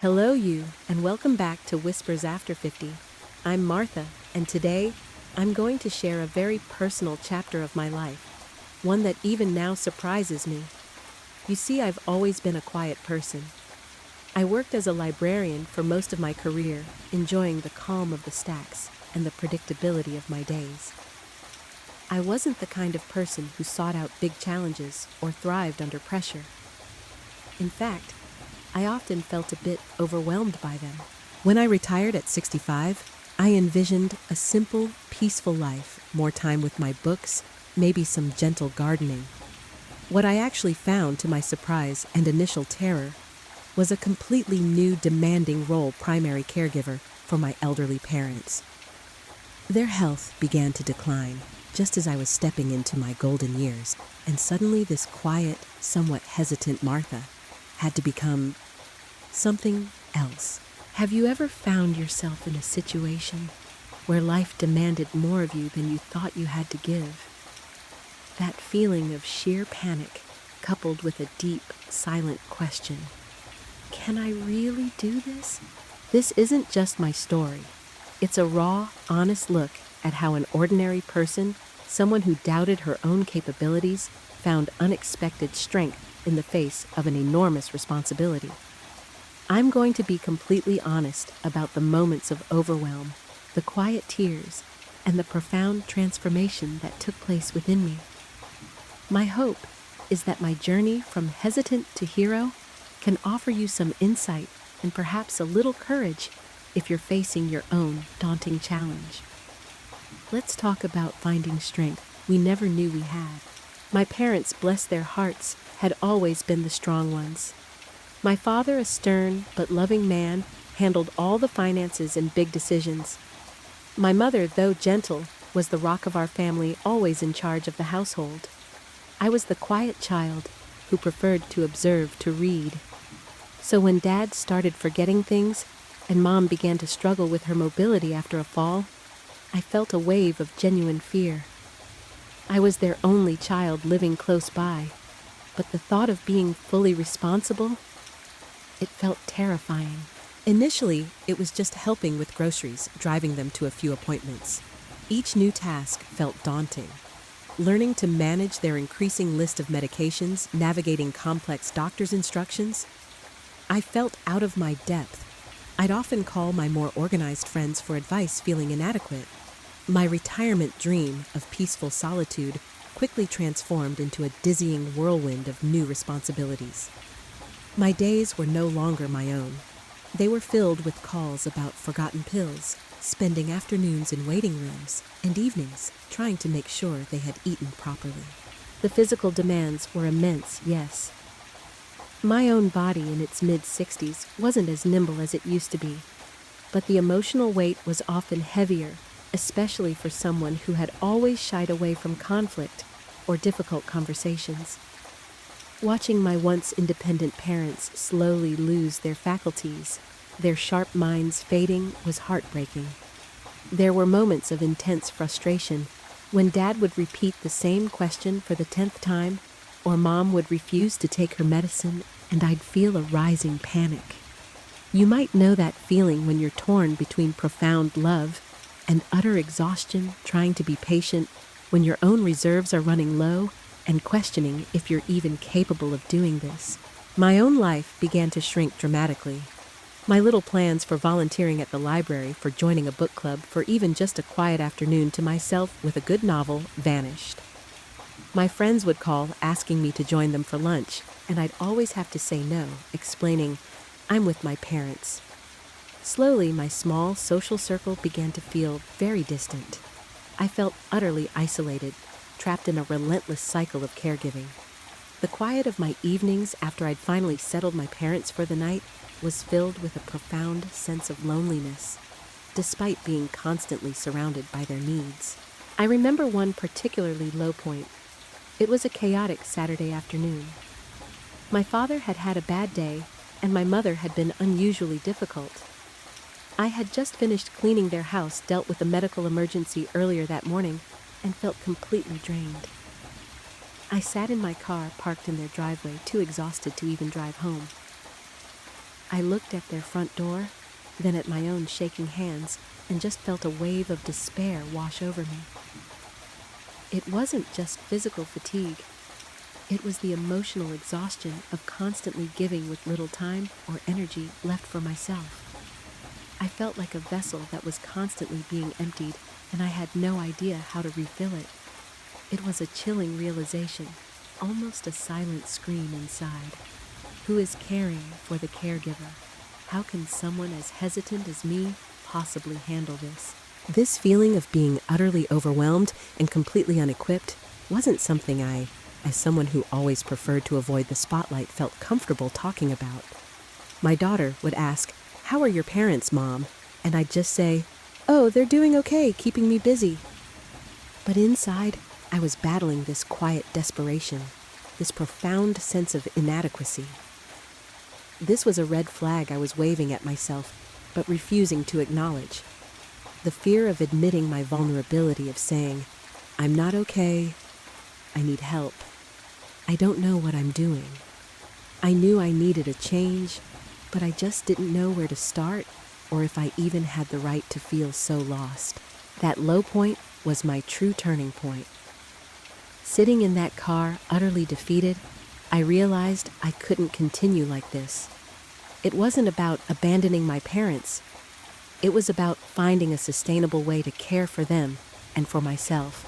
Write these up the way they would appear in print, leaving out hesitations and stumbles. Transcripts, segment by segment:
Hello, you, and welcome back to Whispers After 50. I'm Martha, and today I'm going to share a very personal chapter of my life, one that even now surprises me. You see, I've always been a quiet person. I worked as a librarian for most of my career, enjoying the calm of the stacks and the predictability of my days. I wasn't the kind of person who sought out big challenges or thrived under pressure. In fact, I often felt a bit overwhelmed by them. When I retired at 65, I envisioned a simple, peaceful life, more time with my books, maybe some gentle gardening. What I actually found, to my surprise and initial terror, was a completely new, demanding role: primary caregiver for my elderly parents. Their health began to decline just as I was stepping into my golden years, and suddenly this quiet, somewhat hesitant Martha had to become something else. Have you ever found yourself in a situation where life demanded more of you than you thought you had to give? That feeling of sheer panic, coupled with a deep, silent question: can I really do this? This isn't just my story. It's a raw, honest look at how an ordinary person, someone who doubted her own capabilities, found unexpected strength in the face of an enormous responsibility. I'm going to be completely honest about the moments of overwhelm, the quiet tears, and the profound transformation that took place within me. My hope is that my journey from hesitant to hero can offer you some insight and perhaps a little courage if you're facing your own daunting challenge. Let's talk about finding strength we never knew we had. My parents, bless their hearts, had always been the strong ones. My father, a stern but loving man, handled all the finances and big decisions. My mother, though gentle, was the rock of our family, always in charge of the household. I was the quiet child who preferred to observe, to read. So when Dad started forgetting things and Mom began to struggle with her mobility after a fall, I felt a wave of genuine fear. I was their only child living close by, but the thought of being fully responsible, it felt terrifying. Initially, it was just helping with groceries, driving them to a few appointments. Each new task felt daunting. Learning to manage their increasing list of medications, navigating complex doctor's instructions, I felt out of my depth. I'd often call my more organized friends for advice, feeling inadequate. My retirement dream of peaceful solitude quickly transformed into a dizzying whirlwind of new responsibilities. My days were no longer my own. They were filled with calls about forgotten pills, spending afternoons in waiting rooms, and evenings trying to make sure they had eaten properly. The physical demands were immense, yes. My own body in its mid-60s wasn't as nimble as it used to be, but the emotional weight was often heavier, especially for someone who had always shied away from conflict or difficult conversations. Watching my once independent parents slowly lose their faculties, their sharp minds fading, was heartbreaking. There were moments of intense frustration when Dad would repeat the same question for the 10th time, or Mom would refuse to take her medicine, and I'd feel a rising panic. You might know that feeling when you're torn between profound love and utter exhaustion, trying to be patient when your own reserves are running low, and questioning if you're even capable of doing this. My own life began to shrink dramatically. My little plans for volunteering at the library, for joining a book club, for even just a quiet afternoon to myself with a good novel vanished. My friends would call asking me to join them for lunch, and I'd always have to say no, explaining, "I'm with my parents." Slowly, my small social circle began to feel very distant. I felt utterly isolated, trapped in a relentless cycle of caregiving. The quiet of my evenings after I'd finally settled my parents for the night was filled with a profound sense of loneliness, despite being constantly surrounded by their needs. I remember one particularly low point. It was a chaotic Saturday afternoon. My father had had a bad day, and my mother had been unusually difficult. I had just finished cleaning their house, dealt with a medical emergency earlier that morning, and felt completely drained. I sat in my car, parked in their driveway, too exhausted to even drive home. I looked at their front door, then at my own shaking hands, and just felt a wave of despair wash over me. It wasn't just physical fatigue. It was the emotional exhaustion of constantly giving with little time or energy left for myself. I felt like a vessel that was constantly being emptied, and I had no idea how to refill it. It was a chilling realization, almost a silent scream inside. Who is caring for the caregiver? How can someone as hesitant as me possibly handle this? This feeling of being utterly overwhelmed and completely unequipped wasn't something I, as someone who always preferred to avoid the spotlight, felt comfortable talking about. My daughter would ask, "How are your parents, Mom?" And I'd just say, "Oh, they're doing okay, keeping me busy." But inside, I was battling this quiet desperation, this profound sense of inadequacy. This was a red flag I was waving at myself, but refusing to acknowledge. The fear of admitting my vulnerability, of saying, "I'm not okay, I need help, I don't know what I'm doing." I knew I needed a change, but I just didn't know where to start, or if I even had the right to feel so lost. That low point was my true turning point. Sitting in that car, utterly defeated, I realized I couldn't continue like this. It wasn't about abandoning my parents. It was about finding a sustainable way to care for them and for myself.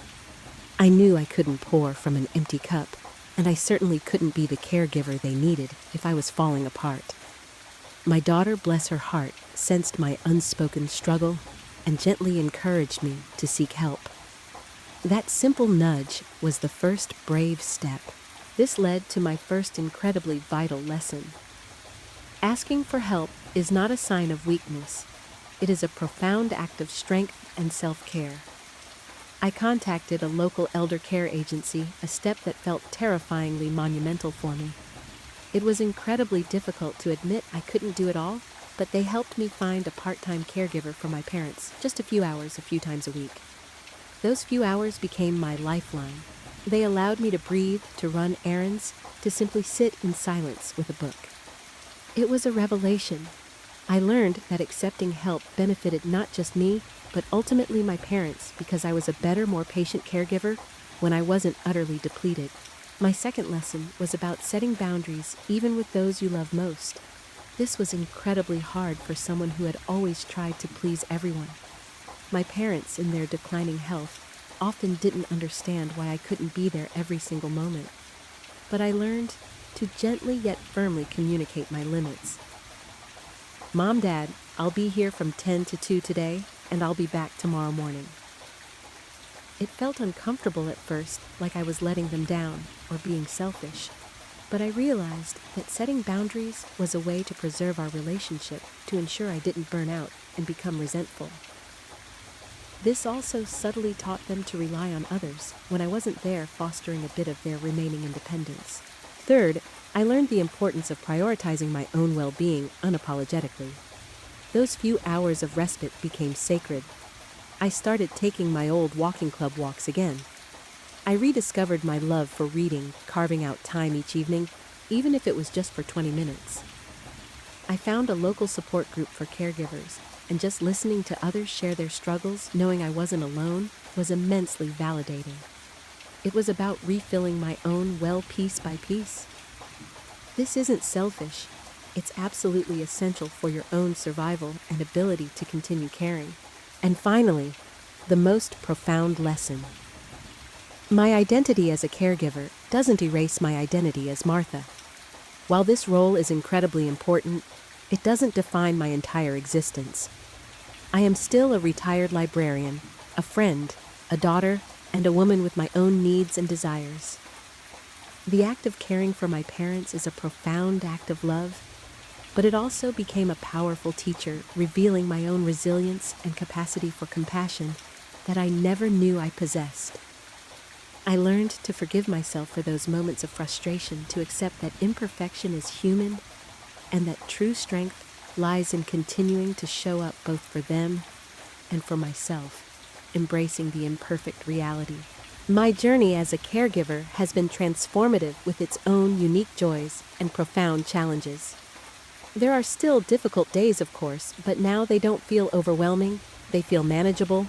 I knew I couldn't pour from an empty cup, and I certainly couldn't be the caregiver they needed if I was falling apart. My daughter, bless her heart, sensed my unspoken struggle and gently encouraged me to seek help. That simple nudge was the first brave step. This led to my first incredibly vital lesson. Asking for help is not a sign of weakness. It is a profound act of strength and self-care. I contacted a local elder care agency, a step that felt terrifyingly monumental for me. It was incredibly difficult to admit I couldn't do it all, but they helped me find a part-time caregiver for my parents, just a few hours, a few times a week. Those few hours became my lifeline. They allowed me to breathe, to run errands, to simply sit in silence with a book. It was a revelation. I learned that accepting help benefited not just me, but ultimately my parents, because I was a better, more patient caregiver when I wasn't utterly depleted. My second lesson was about setting boundaries, even with those you love most. This was incredibly hard for someone who had always tried to please everyone. My parents, in their declining health, often didn't understand why I couldn't be there every single moment. But I learned to gently yet firmly communicate my limits. "Mom, Dad, I'll be here from 10 to 2 today, and I'll be back tomorrow morning." It felt uncomfortable at first, like I was letting them down or being selfish. But I realized that setting boundaries was a way to preserve our relationship, to ensure I didn't burn out and become resentful. This also subtly taught them to rely on others when I wasn't there, fostering a bit of their remaining independence. Third, I learned the importance of prioritizing my own well-being unapologetically. Those few hours of respite became sacred. I started taking my old walking club walks again. I rediscovered my love for reading, carving out time each evening, even if it was just for 20 minutes. I found a local support group for caregivers, and just listening to others share their struggles, knowing I wasn't alone, was immensely validating. It was about refilling my own well piece by piece. This isn't selfish. It's absolutely essential for your own survival and ability to continue caring. And finally, the most profound lesson. My identity as a caregiver doesn't erase my identity as Martha. While this role is incredibly important, it doesn't define my entire existence. I am still a retired librarian, a friend, a daughter, and a woman with my own needs and desires. The act of caring for my parents is a profound act of love, but it also became a powerful teacher, revealing my own resilience and capacity for compassion that I never knew I possessed. I learned to forgive myself for those moments of frustration, to accept that imperfection is human, and that true strength lies in continuing to show up both for them and for myself, embracing the imperfect reality. My journey as a caregiver has been transformative, with its own unique joys and profound challenges. There are still difficult days, of course, but now they don't feel overwhelming, they feel manageable.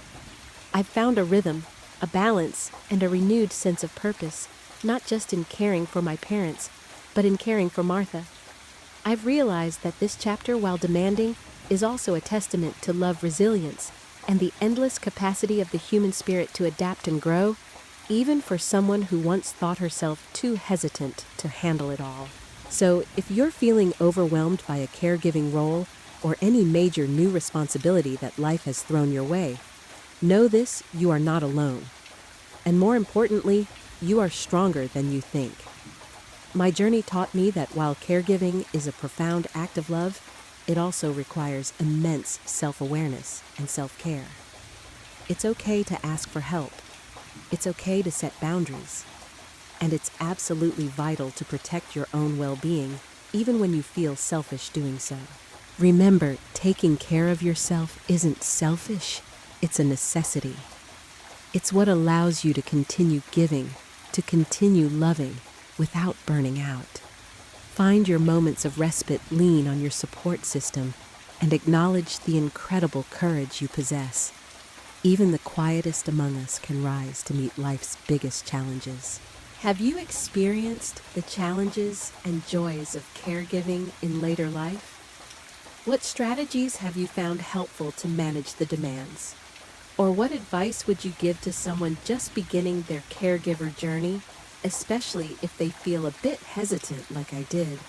I've found a rhythm, a balance, and a renewed sense of purpose, not just in caring for my parents, but in caring for Martha. I've realized that this chapter, while demanding, is also a testament to love, resilience, and the endless capacity of the human spirit to adapt and grow, even for someone who once thought herself too hesitant to handle it all. So, if you're feeling overwhelmed by a caregiving role or any major new responsibility that life has thrown your way, know this: you are not alone. And more importantly, you are stronger than you think. My journey taught me that while caregiving is a profound act of love, it also requires immense self-awareness and self-care. It's okay to ask for help. It's okay to set boundaries. And it's absolutely vital to protect your own well-being, even when you feel selfish doing so. Remember, taking care of yourself isn't selfish, it's a necessity. It's what allows you to continue giving, to continue loving, without burning out. Find your moments of respite, lean on your support system, and acknowledge the incredible courage you possess. Even the quietest among us can rise to meet life's biggest challenges. Have you experienced the challenges and joys of caregiving in later life? What strategies have you found helpful to manage the demands? Or what advice would you give to someone just beginning their caregiver journey, especially if they feel a bit hesitant like I did?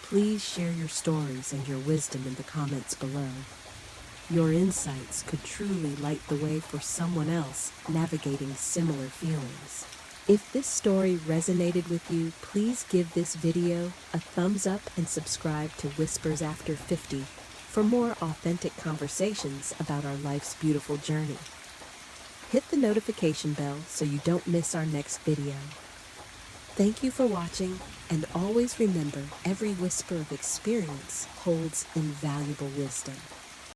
Please share your stories and your wisdom in the comments below. Your insights could truly light the way for someone else navigating similar feelings. If this story resonated with you, please give this video a thumbs up and subscribe to Whispers After 50 for more authentic conversations about our life's beautiful journey. Hit the notification bell so you don't miss our next video. Thank you for watching, and always remember, every whisper of experience holds invaluable wisdom.